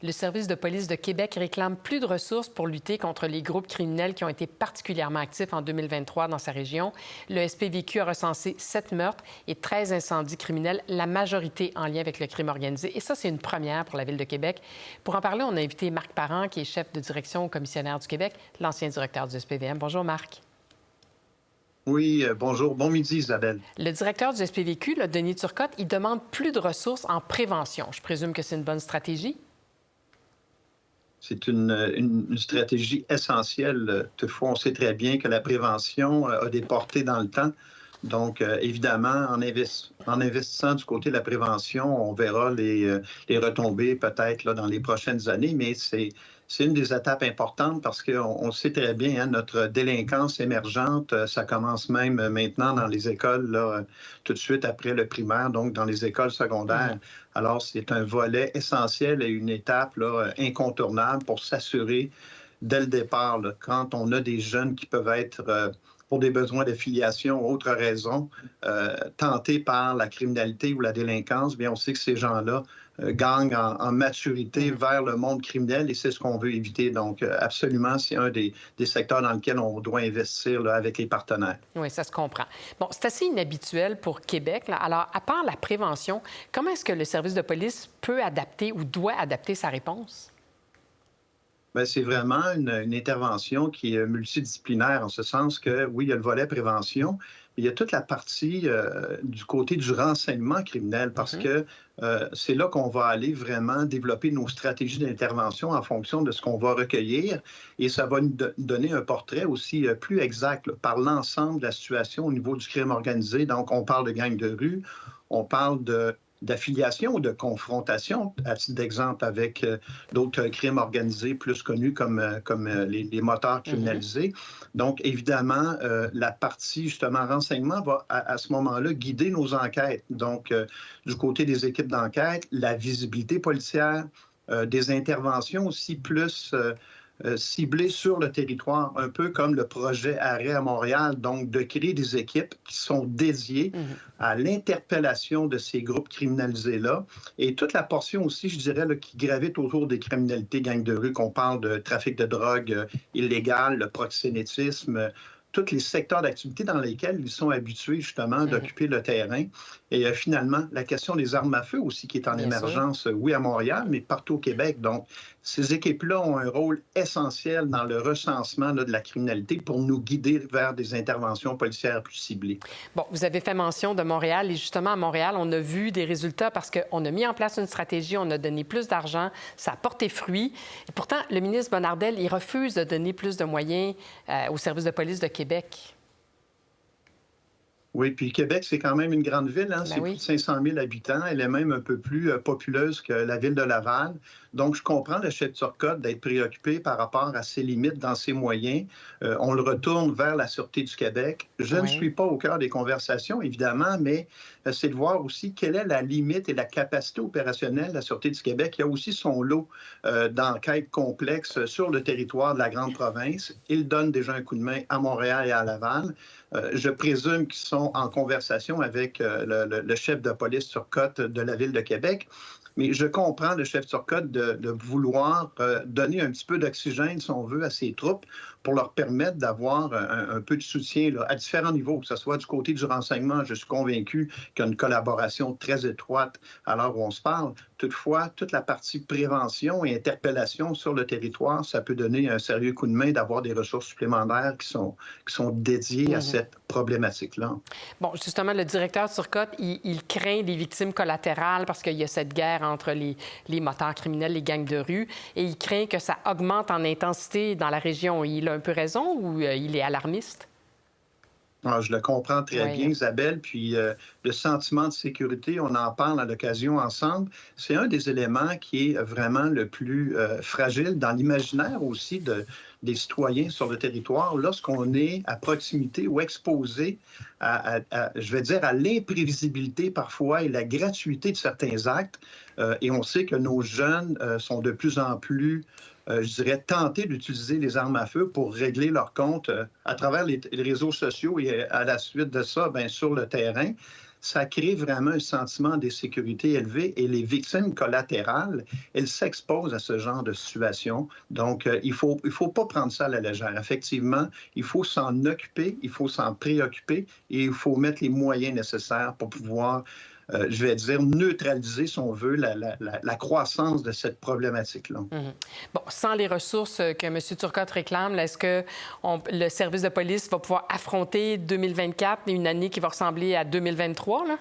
Le service de police de Québec réclame plus de ressources pour lutter contre les groupes criminels qui ont été particulièrement actifs en 2023 dans sa région. Le SPVQ a recensé 7 meurtres et 13 incendies criminels, la majorité en lien avec le crime organisé. Et ça, c'est une première pour la Ville de Québec. Pour en parler, on a invité Marc Parent, qui est chef de direction au commissionnaire du Québec, l'ancien directeur du SPVM. Bonjour, Marc. Oui, bonjour. Bon midi, Isabelle. Le directeur du SPVQ, Denis Turcotte, il demande plus de ressources en prévention. Je présume que c'est une bonne stratégie? C'est une stratégie essentielle. Toutefois, on sait très bien que la prévention a des portées dans le temps. Donc, évidemment, en investissant du côté de la prévention, on verra les retombées peut-être là, dans les prochaines années, mais c'est une des étapes importantes parce qu'on sait très bien, hein, notre délinquance émergente, ça commence même maintenant dans les écoles, là, tout de suite après le primaire, donc dans les écoles secondaires. Alors, c'est un volet essentiel et une étape là, incontournable pour s'assurer dès le départ, là, quand on a des jeunes qui peuvent être pour des besoins d'affiliation ou autres raisons, tentés par la criminalité ou la délinquance, bien, on sait que ces gens-là gagnent en maturité vers le monde criminel et c'est ce qu'on veut éviter. Donc, absolument, c'est un des secteurs dans lesquels on doit investir là, avec les partenaires. Oui, ça se comprend. Bon, c'est assez inhabituel pour Québec, là. Alors, à part la prévention, comment est-ce que le service de police peut adapter ou doit adapter sa réponse? Bien, c'est vraiment une intervention qui est multidisciplinaire, en ce sens que, oui, il y a le volet prévention, mais il y a toute la partie du côté du renseignement criminel, parce que c'est là qu'on va aller vraiment développer nos stratégies d'intervention en fonction de ce qu'on va recueillir, et ça va nous donner un portrait aussi plus exact là, par l'ensemble de la situation au niveau du crime organisé. Donc, on parle de gangs de rue, on parle d'affiliation ou de confrontation, à titre d'exemple, avec d'autres crimes organisés plus connus comme les moteurs criminalisés. Donc, évidemment, la partie, justement, renseignement va, à ce moment-là, guider nos enquêtes. Donc, du côté des équipes d'enquête, la visibilité policière, des interventions aussi plus ciblées sur le territoire, un peu comme le projet Arrêt à Montréal, donc de créer des équipes qui sont dédiées à l'interpellation de ces groupes criminalisés-là et toute la portion aussi, je dirais, là, qui gravite autour des criminalités gangs de rue, qu'on parle de trafic de drogue illégale, le proxénétisme, tous les secteurs d'activité dans lesquels ils sont habitués justement d'occuper le terrain. Et finalement, la question des armes à feu aussi qui est en émergence, oui, à Montréal, mais partout au Québec. Donc, ces équipes-là ont un rôle essentiel dans le recensement là, de la criminalité pour nous guider vers des interventions policières plus ciblées. Bon, vous avez fait mention de Montréal et justement, à Montréal, on a vu des résultats parce qu'on a mis en place une stratégie, on a donné plus d'argent, ça a porté fruit. Et pourtant, le ministre Bonnardel, il refuse de donner plus de moyens au service de police de Québec. Oui, puis Québec, c'est quand même une grande ville, hein? C'est Oui. plus de 500 000 habitants. Elle est même un peu plus populeuse que la ville de Laval. Donc, je comprends le chef Turcotte d'être préoccupé par rapport à ses limites dans ses moyens. On le retourne vers la Sûreté du Québec. Je ne suis pas au cœur des conversations, évidemment, mais c'est de voir aussi quelle est la limite et la capacité opérationnelle de la Sûreté du Québec. Il y a aussi son lot d'enquêtes complexes sur le territoire de la grande province. Il donne déjà un coup de main à Montréal et à Laval. Je présume qu'ils sont en conversation avec le chef de police Turcotte de la Ville de Québec. Mais je comprends le chef Turcotte de vouloir donner un petit peu d'oxygène, si on veut, à ses troupes pour leur permettre d'avoir un peu de soutien là, à différents niveaux, que ce soit du côté du renseignement. Je suis convaincu qu'il y a une collaboration très étroite à l'heure où on se parle. Toutefois, toute la partie prévention et interpellation sur le territoire, ça peut donner un sérieux coup de main d'avoir des ressources supplémentaires qui sont dédiées à cette problématique-là. Bon, justement, le directeur Turcotte, il craint des victimes collatérales parce qu'il y a cette guerre entre les moteurs criminels, les gangs de rue, et il craint que ça augmente en intensité dans la région. Il a un peu raison ou il est alarmiste? Ah, je le comprends très bien, Isabelle. Puis le sentiment de sécurité, on en parle à l'occasion ensemble. C'est un des éléments qui est vraiment le plus fragile dans l'imaginaire aussi des citoyens sur le territoire lorsqu'on est à proximité ou exposé je vais dire, à l'imprévisibilité parfois et la gratuité de certains actes. Et on sait que nos jeunes sont de plus en plus je dirais, tenter d'utiliser les armes à feu pour régler leur compte à travers les réseaux sociaux et à la suite de ça, bien, sur le terrain. ça crée vraiment un sentiment d'insécurité élevé et les victimes collatérales, elles s'exposent à ce genre de situation. Donc, il faut pas prendre ça à la légère. Effectivement, il faut s'en occuper, il faut s'en préoccuper et il faut mettre les moyens nécessaires pour pouvoir je vais dire, neutraliser, si on veut, la croissance de cette problématique-là. Bon, sans les ressources que M. Turcotte réclame, est-ce que le service de police va pouvoir affronter 2024, une année qui va ressembler à 2023, là?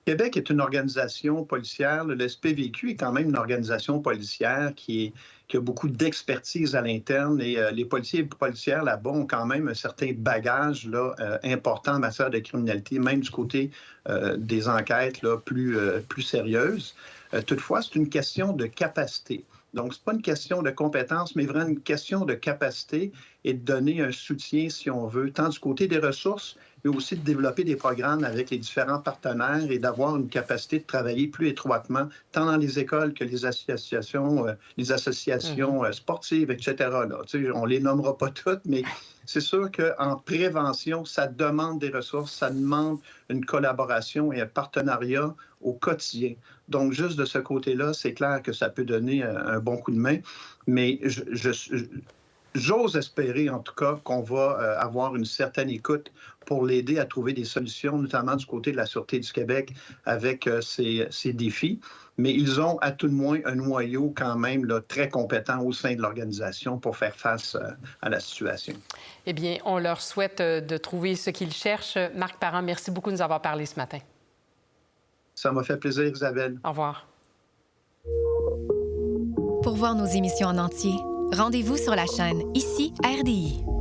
Québec est une organisation policière. Le SPVQ est quand même une organisation policière qui a beaucoup d'expertise à l'interne et les policiers et policières là-bas ont quand même un certain bagage là, important en matière de criminalité, même du côté des enquêtes là, plus sérieuses. Toutefois, c'est une question de capacité. Donc, ce n'est pas une question de compétence, mais vraiment une question de capacité et de donner un soutien, si on veut, tant du côté des ressources, mais aussi de développer des programmes avec les différents partenaires et d'avoir une capacité de travailler plus étroitement, tant dans les écoles que les associations sportives, etc. Là. On ne les nommera pas toutes, mais c'est sûr qu'en prévention, ça demande des ressources, ça demande une collaboration et un partenariat au quotidien. Donc, juste de ce côté-là, c'est clair que ça peut donner un bon coup de main, mais j'ose espérer, en tout cas, qu'on va avoir une certaine écoute pour l'aider à trouver des solutions, notamment du côté de la Sûreté du Québec avec ces défis. Mais ils ont à tout de moins un noyau quand même là, très compétent au sein de l'organisation pour faire face à la situation. Eh bien, on leur souhaite de trouver ce qu'ils cherchent. Marc Parent, merci beaucoup de nous avoir parlé ce matin. Ça m'a fait plaisir, Isabelle. Au revoir. Pour voir nos émissions en entier, rendez-vous sur la chaîne Ici RDI.